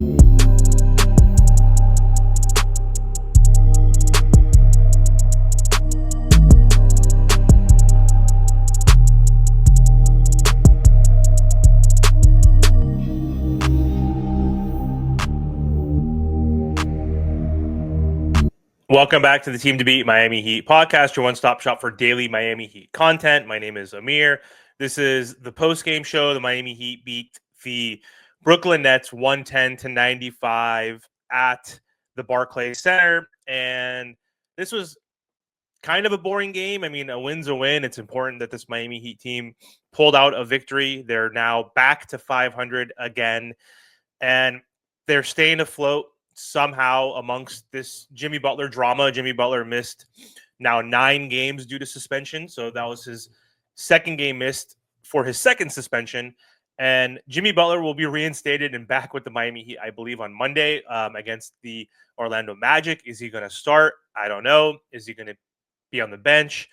Welcome back to the Team to Beat Miami Heat podcast, your one-stop shop for daily Miami Heat content. My name is Amir. This is the post-game show. The Miami Heat beat the Brooklyn Nets 110-95 at the Barclays Center. And this was kind of a boring game. I mean, a win's a win. It's important that this Miami Heat team pulled out a victory. They're now back to 500 again, and they're staying afloat somehow amongst this Jimmy Butler drama. Jimmy Butler missed now 9 games due to suspension. So that was his second game missed for his second suspension. And Jimmy Butler will be reinstated and back with the Miami Heat, I believe, on Monday against the Orlando Magic. Is he going to start? I don't know. Is he going to be on the bench?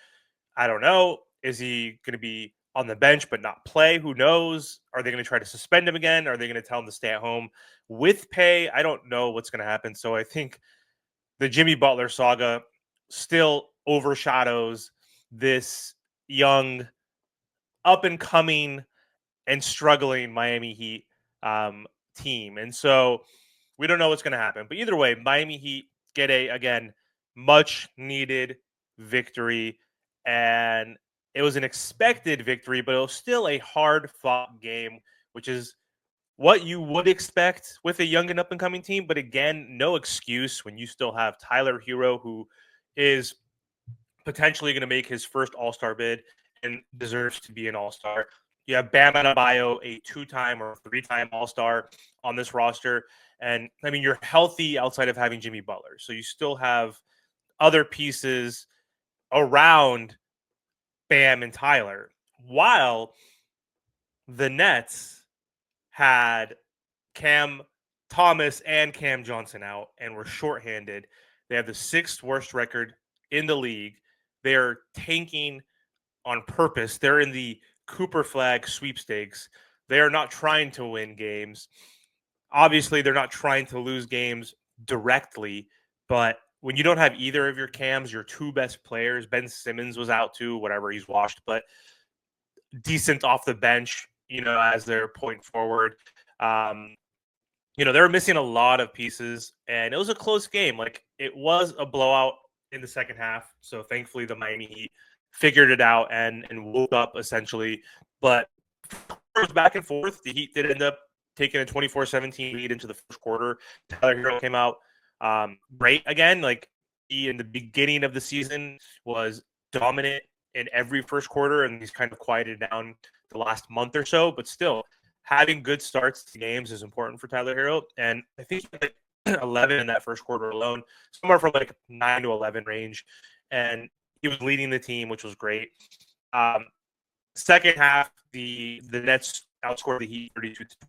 I don't know. Is he going to be on the bench but not play? Who knows? Are they going to try to suspend him again? Are they going to tell him to stay at home with pay? I don't know what's going to happen. So I think the Jimmy Butler saga still overshadows this young, up-and-coming and struggling Miami Heat team. And so we don't know what's going to happen. But either way, Miami Heat get a, again, much-needed victory. And it was an expected victory, but it was still a hard-fought game, which is what you would expect with a young and up-and-coming team. But again, no excuse when you still have Tyler Herro, who is potentially going to make his first All-Star bid and deserves to be an All-Star. You have Bam Adebayo, a 2-time or 3-time All-Star on this roster. And, I mean, you're healthy outside of having Jimmy Butler. So you still have other pieces around Bam and Tyler, while the Nets had Cam Thomas and Cam Johnson out and were shorthanded. They have the 6th worst record in the league. They are tanking on purpose. They're in the Cooper flag sweepstakes. They are not trying to win games. Obviously, they're not trying to lose games directly, but when you don't have either of your Cams, your 2 best players, Ben Simmons was out too, whatever, he's washed, but decent off the bench, as their point forward. They're missing a lot of pieces, and it was a close game. Like, it was a blowout in the second half, so thankfully the Miami Heat figured it out and woke up, essentially. But it was back and forth. The Heat did end up taking a 24-17 lead into the first quarter. Tyler Herro came out great again. Like, he in the beginning of the season was dominant in every first quarter, and he's kind of quieted down the last month or so. But still, having good starts to games is important for Tyler Herro. And I think he had like 11 in that first quarter alone, somewhere from like 9 to 11 range. And he was leading the team, which was great. Second half, the Nets outscored the Heat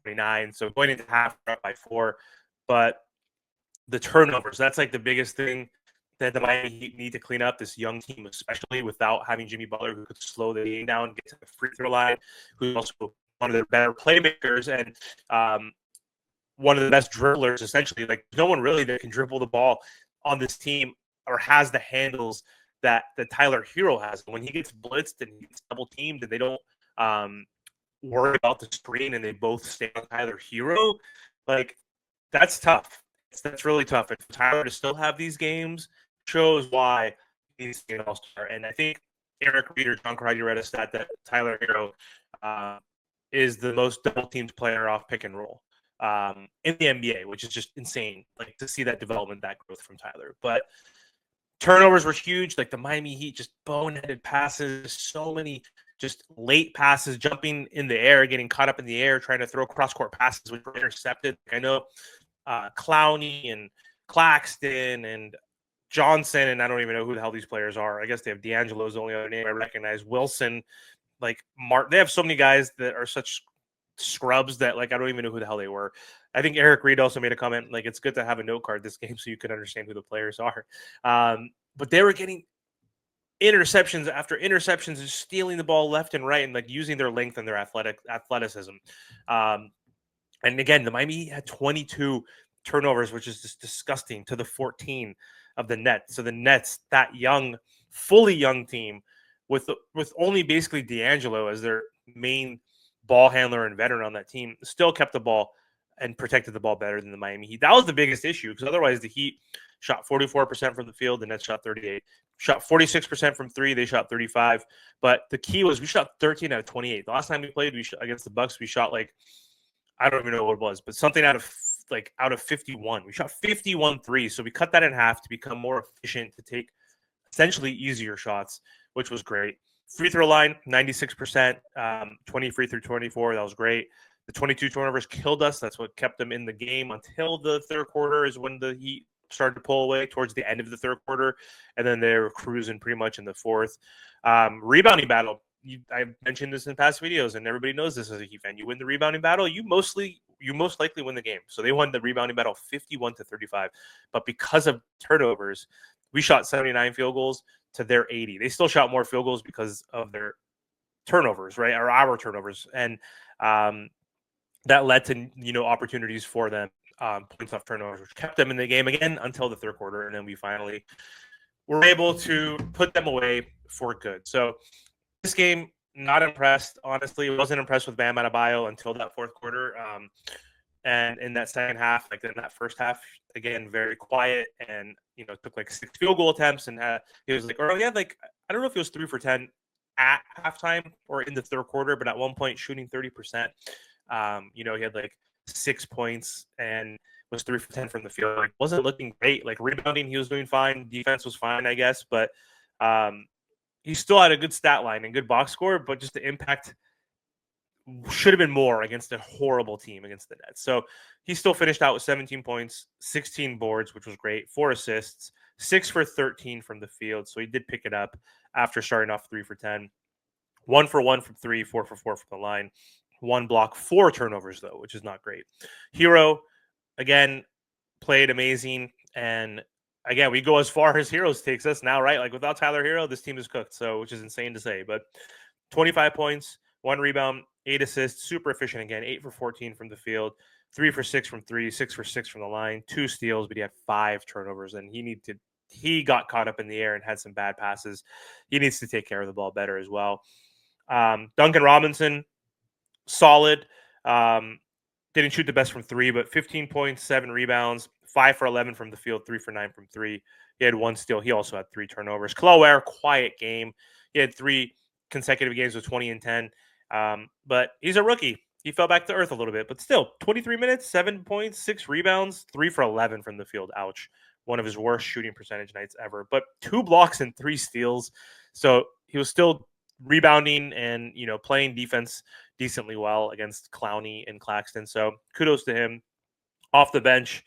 32-29. So going into half, up by 4. But the turnovers, that's like the biggest thing that the Miami Heat need to clean up. This young team, especially without having Jimmy Butler, who could slow the game down, get to the free throw line, who's also one of their better playmakers and one of the best dribblers, essentially. Like, no one really that can dribble the ball on this team or has the handles that Tyler Herro has. When he gets blitzed and he gets double teamed and they don't worry about the screen and they both stay on Tyler Herro, like, that's tough. That's really tough. And for Tyler to still have these games shows why he needs to be an All-Star. And I think Eric Reed or John Crowder read a stat that Tyler Herro is the most double-teamed player off pick and roll in the NBA, which is just insane. Like, to see that development, that growth from Tyler. But turnovers were huge. Like, the Miami Heat just boneheaded passes, so many just late passes, jumping in the air, getting caught up in the air, trying to throw cross-court passes, which were intercepted. I know Clowney and Claxton and Johnson, and I don't even know who the hell these players are. I guess they have D'Angelo's the only other name I recognize. Wilson, like Mark. They have so many guys that are such scrubs that, like, I don't even know who the hell they were. I think Eric Reed also made a comment, like, it's good to have a note card this game so you can understand who the players are. But they were getting interceptions after interceptions and stealing the ball left and right and, like, using their length and their athleticism. And again, the Miami Heat had 22 turnovers, which is just disgusting, to the 14 of the Nets. So the Nets, that young, fully young team, with only basically D'Angelo as their main ball handler and veteran on that team, still kept the ball and protected the ball better than the Miami Heat. That was the biggest issue, because otherwise the Heat shot 44% from the field, the Nets shot 38. Shot 46% from three, they shot 35. But the key was we shot 13 out of 28. The last time we played against the Bucks, we shot like, I don't even know what it was, but something out of 51. We shot 51 threes. So we cut that in half to become more efficient, to take essentially easier shots, which was great. Free throw line, 96%, 20 free through 24. That was great. The 22 turnovers killed us. That's what kept them in the game until the third quarter, is when the Heat started to pull away towards the end of the third quarter. And then they were cruising pretty much in the fourth. Rebounding battle. I've mentioned this in past videos, and everybody knows this as a Heat fan. You win the rebounding battle, you most likely win the game. So they won the rebounding battle 51-35. But because of turnovers, we shot 79 field goals to their 80. They still shot more field goals because of their turnovers, right? Or our turnovers. And that led to, opportunities for them, points off turnovers, which kept them in the game again until the third quarter. And then we finally were able to put them away for good. So this game, not impressed. Honestly, wasn't impressed with Bam Adebayo until that fourth quarter. And in that second half, like in that first half, again, very quiet, and took like 6 field goal attempts, and he was like, or he had like, I don't know if he was 3 for 10 at halftime or in the third quarter, but at one point shooting 30%. He had like 6 points and was 3 for 10 from the field. Like, wasn't looking great. Like rebounding, he was doing fine. Defense was fine, I guess, but he still had a good stat line and good box score, but just the impact should have been more against a horrible team against the Nets. So he still finished out with 17 points, 16 boards, which was great, 4 assists, 6 for 13 from the field. So he did pick it up after starting off 3 for 10. 1 for 1 from 3, 4 for 4 from the line. 1 block, 4 turnovers, though, which is not great. Herro, again, played amazing. And again, we go as far as Herro takes us now, right? Like without Tyler Herro, this team is cooked. So, which is insane to say. But 25 points, 1 rebound, 8 assists, super efficient again, 8 for 14 from the field, 3 for 6 from 3, 6 for 6 from the line, 2 steals, but he had 5 turnovers, and he got caught up in the air and had some bad passes. He needs to take care of the ball better as well. Duncan Robinson, solid. Didn't shoot the best from 3, but 15 points, 7 rebounds, 5 for 11 from the field, 3 for 9 from 3. He had 1 steal. He also had 3 turnovers. Kalower, quiet game. He had 3 consecutive games with 20 and 10. But he's a rookie. He fell back to earth a little bit, but still 23 minutes, 7 points, 6 rebounds, 3 for 11 from the field. Ouch. One of his worst shooting percentage nights ever, but 2 blocks and 3 steals. So he was still rebounding and, playing defense decently well against Clowney and Claxton. So kudos to him. Off the bench,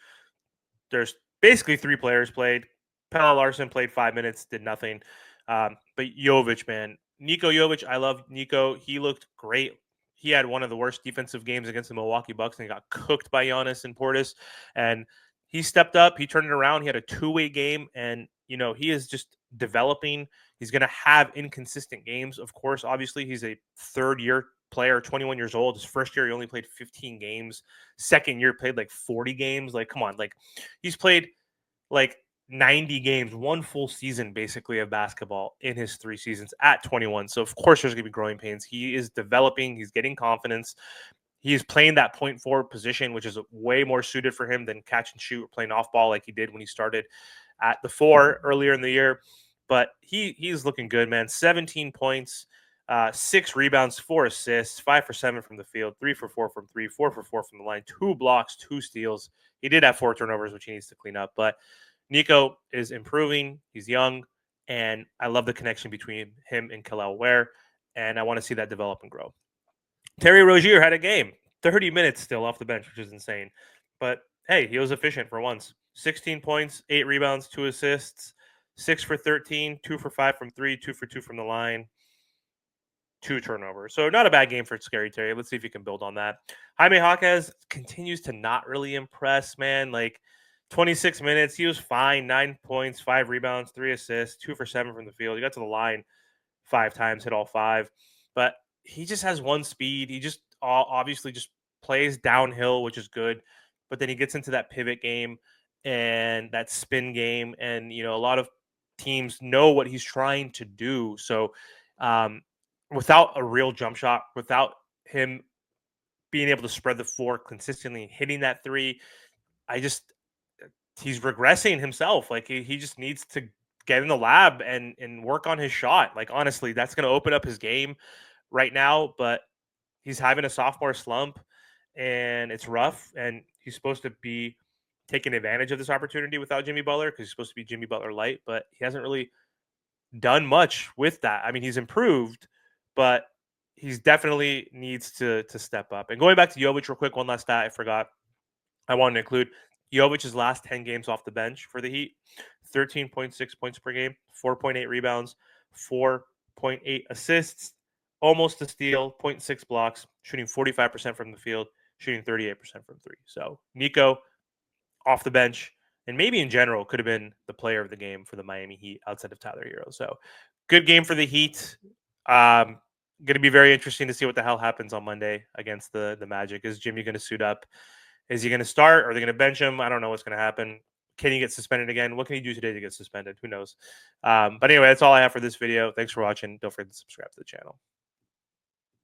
there's basically 3 players played. Pelle Larsson played 5 minutes, did nothing. But Jovic, man, Nikola Jovic, I love Nico. He looked great. He had one of the worst defensive games against the Milwaukee Bucks, and he got cooked by Giannis and Portis. And he stepped up. He turned it around. He had a 2-way game, and he is just developing. He's going to have inconsistent games, of course. Obviously, he's a third-year player, 21 years old. His first year, he only played 15 games. Second year, played like 40 games. Like, come on. Like, he's played like 90 games, 1 full season basically of basketball in his 3 seasons at 21. So of course there's going to be growing pains. He is developing. He's getting confidence. He's playing that point forward position, which is way more suited for him than catch and shoot or playing off ball like he did when he started at the 4 earlier in the year. But he's looking good, man. 17 points, 6 rebounds, 4 assists, 5 for 7 from the field, 3 for 4 from 3, 4 for 4 from the line, 2 blocks, 2 steals. He did have 4 turnovers, which he needs to clean up. But Nico is improving. He's young, and I love the connection between him and Kel'el Ware, and I want to see that develop and grow. Terry Rozier had a game, 30 minutes still off the bench, which is insane. But hey, he was efficient for once. 16 points, 8 rebounds, 2 assists, 6 for 13, 2 for 5 from 3, 2 for 2 from the line, 2 turnovers. So not a bad game for Scary Terry. Let's see if he can build on that. Jaime Jaquez continues to not really impress, man. Like, 26 minutes, he was fine. 9 points, 5 rebounds, 3 assists, 2 for 7 from the field. He got to the line 5 times, hit all 5. But he just has one speed. He just obviously just plays downhill, which is good, but then he gets into that pivot game and that spin game, and a lot of teams know what he's trying to do. So um, without a real jump shot, without him being able to spread the floor consistently and hitting that three, I just he's regressing himself. Like he just needs to get in the lab and work on his shot. Like honestly, that's going to open up his game right now. But he's having a sophomore slump, and it's rough. And he's supposed to be taking advantage of this opportunity without Jimmy Butler because he's supposed to be Jimmy Butler light, but he hasn't really done much with that. I mean, he's improved, but he's definitely needs to step up. And going back to Jovic real quick, one last stat I forgot. I wanted to include Jovic's last 10 games off the bench for the Heat: 13.6 points per game, 4.8 rebounds, 4.8 assists, almost a steal, zero point 0.6 blocks, shooting 45% from the field, shooting 38% from three. So Nico off the bench, and maybe in general could have been the player of the game for the Miami Heat outside of Tyler Herro. So good game for the Heat. Going to be very interesting to see what the hell happens on Monday against the Magic. Is Jimmy going to suit up? Is he going to start? Are they going to bench him? I don't know what's going to happen. Can he get suspended again? What can he do today to get suspended? Who knows? But anyway, that's all I have for this video. Thanks for watching. Don't forget to subscribe to the channel.